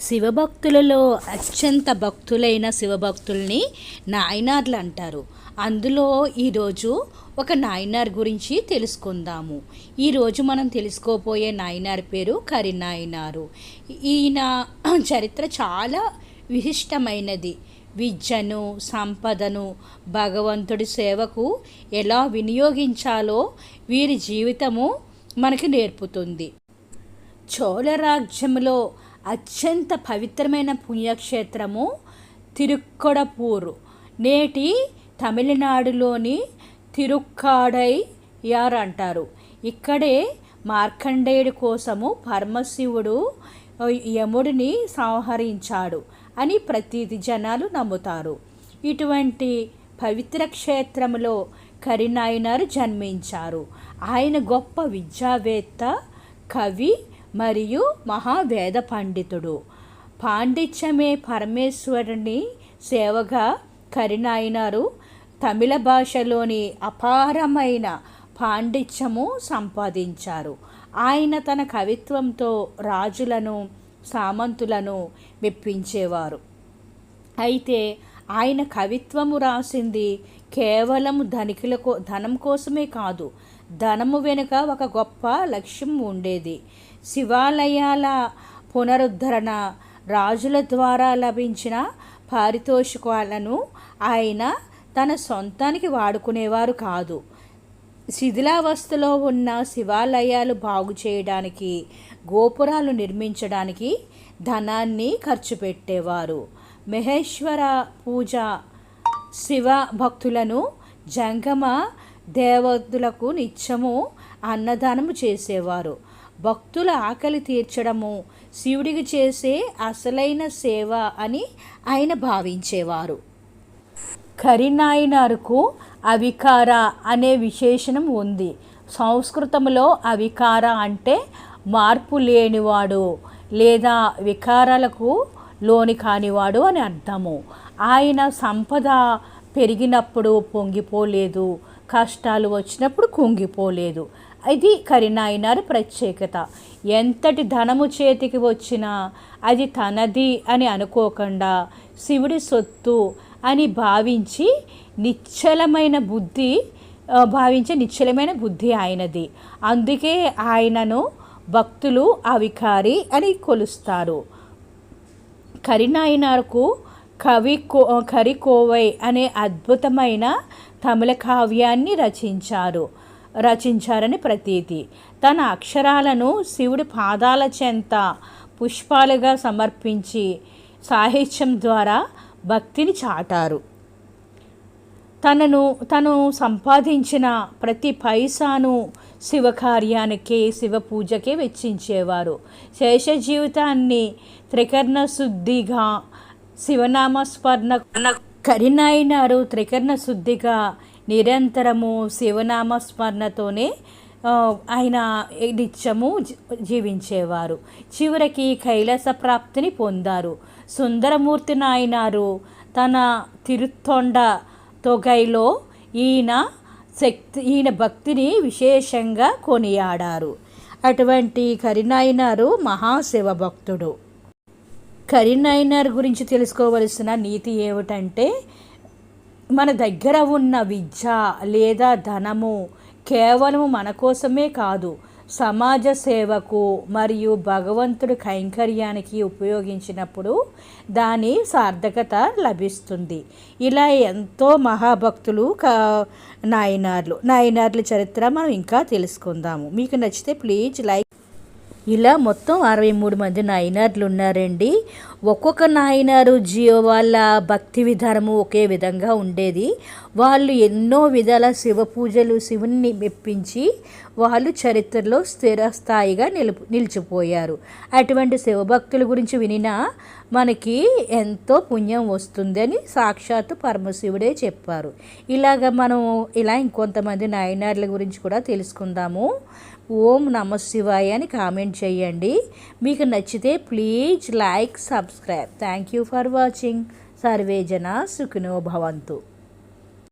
శివభక్తులలో అత్యంత భక్తులైన శివభక్తుల్ని నాయనార్లు అంటారు. అందులో ఈరోజు ఒక నాయనార్ గురించి తెలుసుకుందాము. ఈరోజు మనం తెలుసుకోపోయే నాయనార్ పేరు కరినాయనారు. ఈయన చరిత్ర చాలా విశిష్టమైనది. విద్యను, సంపదను భగవంతుడి సేవకు ఎలా వినియోగించాలో వీరి జీవితము మనకి నేర్పుతుంది. చోళ రాజ్యంలో అత్యంత పవిత్రమైన పుణ్యక్షేత్రము తిరుక్కడపూరు. నేటి తమిళనాడులోని తిరుక్కాడయ్యార్ అంటారు. ఇక్కడే మార్కండేయుడి కోసము పరమశివుడు యముడిని సంహరించాడు అని ప్రతీతి జనాలు నమ్ముతారు. ఇటువంటి పవిత్ర క్షేత్రంలో కరినాయనారు జన్మించారు. ఆయన గొప్ప విద్యావేత్త, కవి మరియు మహావేద పండితుడు. పాండిత్యమే పరమేశ్వరుని సేవగా కరినాయనారు తమిళ భాషలోని అపారమైన పాండిత్యము సంపాదించారు. ఆయన తన కవిత్వంతో రాజులను, సామంతులను మెప్పించేవారు. అయితే ఆయన కవిత్వము రాసింది కేవలం ధనం కోసమే కాదు, ధనము వెనుక ఒక గొప్ప లక్ష్యం ఉండేది. శివాలయాల పునరుద్ధరణ, రాజుల ద్వారా లభించిన పారితోషికాలను ఆయన తన సొంతానికి వాడుకునేవారు కాదు. శిథిలావస్థలో ఉన్న శివాలయాలు బాగు చేయడానికి, గోపురాలు నిర్మించడానికి ధనాన్ని ఖర్చు పెట్టేవారు. మహేశ్వర పూజ, శివ భక్తులను, జంగమ దేవతలకు నిత్యము అన్నదానము చేసేవారు. భక్తుల ఆకలి తీర్చడము శివుడికి చేసే అసలైన సేవ అని ఆయన భావించేవారు. కరినాయనారుకు అవికార అనే విశేషణం ఉంది. సంస్కృతంలో అవికార అంటే మార్పు లేనివాడు లేదా వికారాలకు లోని కానివాడు అని అర్థము. ఆయన సంపద పెరిగినప్పుడు పొంగిపోలేదు, కష్టాలు వచ్చినప్పుడు కుంగిపోలేదు. ఇది కరినాయనారు ప్రత్యేకత. ఎంతటి ధనము చేతికి వచ్చినా అది తనది అని అనుకోకుండా శివుడి సొత్తు అని భావించే నిశ్చలమైన బుద్ధి ఆయనది. అందుకే ఆయనను భక్తులు అవికారి అని కొలుస్తారు. కరినాయనారుకు కరికోవై అనే అద్భుతమైన తమిళ కావ్యాన్ని రచించారని ప్రతీతి. తన అక్షరాలను శివుడి పాదాల చెంత పుష్పాలుగా సమర్పించి సాహిత్యం ద్వారా భక్తిని చాటారు. తను సంపాదించిన ప్రతి పైసాను శివకార్యానికి, శివ పూజకే వెచ్చించేవారు. శేష జీవితాన్ని త్రికరణ శుద్ధిగా శివనామస్మరణ కరినాయనారు త్రికరణ శుద్ధిగా నిరంతరము శివనామస్మరణతోనే ఆయన నిత్యము జీవించేవారు. చివరికి కైలాస ప్రాప్తిని పొందారు. సుందరమూర్తి నాయనారు తన తిరుత్తొండ తొగైలో ఈయన భక్తిని విశేషంగా కొనియాడారు. అటువంటి కరినాయనారు మహాశివ భక్తుడు. కరినాయనార్ గురించి తెలుసుకోవలసిన నీతి ఏమిటంటే, మన దగ్గర ఉన్న విద్య లేదా ధనము కేవలం మన కోసమే కాదు, సమాజ సేవకు మరియు భగవంతుడి కైంకర్యానికి ఉపయోగించినప్పుడు దాని సార్థకత లభిస్తుంది. ఇలా ఎంతో మహాభక్తులు నాయనార్ల చరిత్ర మనం ఇంకా తెలుసుకుందాము. మీకు నచ్చితే ప్లీజ్ లైక్. ఇలా మొత్తం 63 మంది నాయనార్లు ఉన్నారండి. ఒక్కొక్క నాయనారు వాళ్ళ భక్తి విధానము ఒకే విధంగా ఉండేది. వాళ్ళు ఎన్నో విధాల శివ పూజలు, శివుని మెప్పించి వాళ్ళు చరిత్రలో స్థిరస్థాయిగా నిలిచిపోయారు. అటువంటి శివభక్తుల గురించి వినినా మనకి ఎంతో పుణ్యం వస్తుందని సాక్షాత్తు పరమశివుడే చెప్పారు. మనం ఇంకొంతమంది నాయనార్ల గురించి కూడా తెలుసుకుందాము. ఓం నమ శివాయ అని కామెంట్ చేయండి. మీకు నచ్చితే please like, subscribe. Thank you for watching. Survey జన సుఖినో భవంతు.